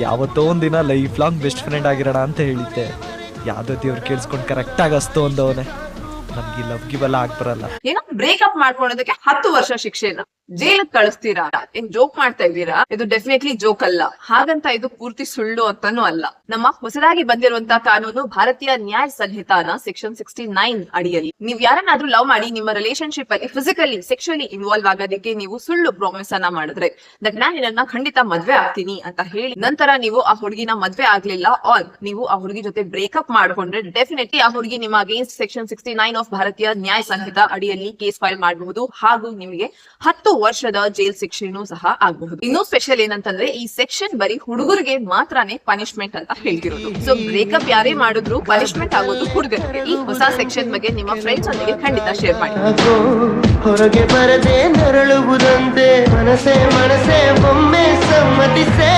ಯಾವತ್ತೋ ಒಂದಿನ life long best friend ಆಗಿರೋಣ ಅಂತ ಹೇಳಿದ್ದೆ. ಯಾವ್ದೋ ದೇವ್ರು ಕೇಳಿಸ್ಕೊಂಡು ಕರೆಕ್ಟಾಗಿ ಅಸ್ತು ಅಂದವನೇ. ನಮ್ಗೆ ಲವ್ ಗಿವೆಲ್ಲ ಆಗ್ಬರಲ್ಲ. ಏನೋ ಬ್ರೇಕಪ್ ಮಾಡ್ಕೊಳ್ಳೋದಕ್ಕೆ 10 ವರ್ಷ ಶಿಕ್ಷೆನ ಜೈಲಿಗೆ ಕಳಿಸ್ತೀರಾ? ಏನ್ ಜೋಕ್ ಮಾಡ್ತಾ ಇದ್ದೀರಾ? ಇದು ಡೆಫಿನೆಟ್ಲಿ ಜೋಕ್ ಅಲ್ಲ. ಹಾಗಂತ ಇದು ಪೂರ್ತಿ ಸುಳ್ಳು ಅಂತಾನೂ ಅಲ್ಲ. ನಮ್ಮ ಹೊಸದಾಗಿ ಬಂದಿರುವಂತಹ ಕಾನೂನು ಭಾರತೀಯ ನ್ಯಾಯ ಸಂಹಿತಾನ ಸೆಕ್ಷನ್ 69 ಅಡಿಯಲ್ಲಿ ನೀವ್ ಯಾರನ್ನಾದ್ರೂ ಲವ್ ಮಾಡಿ ನಿಮ್ಮ ರಿಲೇಶನ್ಶಿಪ್ ಅಲ್ಲಿ ಫಿಸಿಕಲಿ ಸೆಕ್ಷುಯಲಿ ಇನ್ವಾಲ್ವ್ ಆಗೋದಕ್ಕೆ ನೀವು ಸುಳ್ಳು ಪ್ರಾಮಿಸ್ ಅನ್ನ ಮಾಡಿದ್ರೆ ದಟ್ ನಾನು ನಿನ್ನ ಖಂಡಿತ ಮದ್ವೆ ಆಗ್ತೀನಿ ಅಂತ ಹೇಳಿ ನಂತರ ನೀವು ಆ ಹುಡುಗಿನ ಮದ್ವೆ ಆಗ್ಲಿಲ್ಲ ಆರ್ ನೀವು ಆ ಹುಡುಗಿ ಜೊತೆ ಬ್ರೇಕಪ್ ಮಾಡ್ಕೊಂಡ್ರೆ ಡೆಫಿನೆಟ್ಲಿ ಆ ಹುಡುಗಿ ನಿಮ್ಮ ಅಗೇನ್ಸ್ಟ್ ಸೆಕ್ಷನ್ 69 ಆಫ್ ಭಾರತೀಯ ನ್ಯಾಯ ಸಂಹಿತಾ ಅಡಿಯಲ್ಲಿ ಕೇಸ್ ಫೈಲ್ ಮಾಡಬಹುದು ಹಾಗೂ ನಿಮಗೆ 10 ವರ್ಷದ ಜೈಲ್ ಶಿಕ್ಷೆನೂ ಸಹ ಆಗಬಹುದು. ಇನ್ನೂ ಸ್ಪೆಷಲ್ ಏನಂತಂದ್ರೆ ಈ ಸೆಕ್ಷನ್ ಬರೀ ಹುಡುಗರಿಗೆ ಮಾತ್ರನೇ ಪನಿಷ್ಮೆಂಟ್ ಅಂತ ಹೇಳ್ತಿರೋದು. ಸೊ ಬ್ರೇಕಪ್ ಯಾರೇ ಮಾಡಿದ್ರು ಪನಿಷ್ಮೆಂಟ್ ಆಗೋದು ಹುಡುಗರಿಗೆ. ಈ ಹೊಸ ಸೆಕ್ಷನ್ ಬಗ್ಗೆ ನಿಮ್ಮ ಫ್ರೆಂಡ್ಸ್ ಒಂದಿಗೆ ಖಂಡಿತ ಶೇರ್ ಮಾಡಿ. ಹೊರಗೆ ಬರದೆ ನರಳುವುದಂತೆ ಮನಸೇ ಮನಸೇ ಒಮ್ಮೆ ಸಮ್ಮತಿಸೇ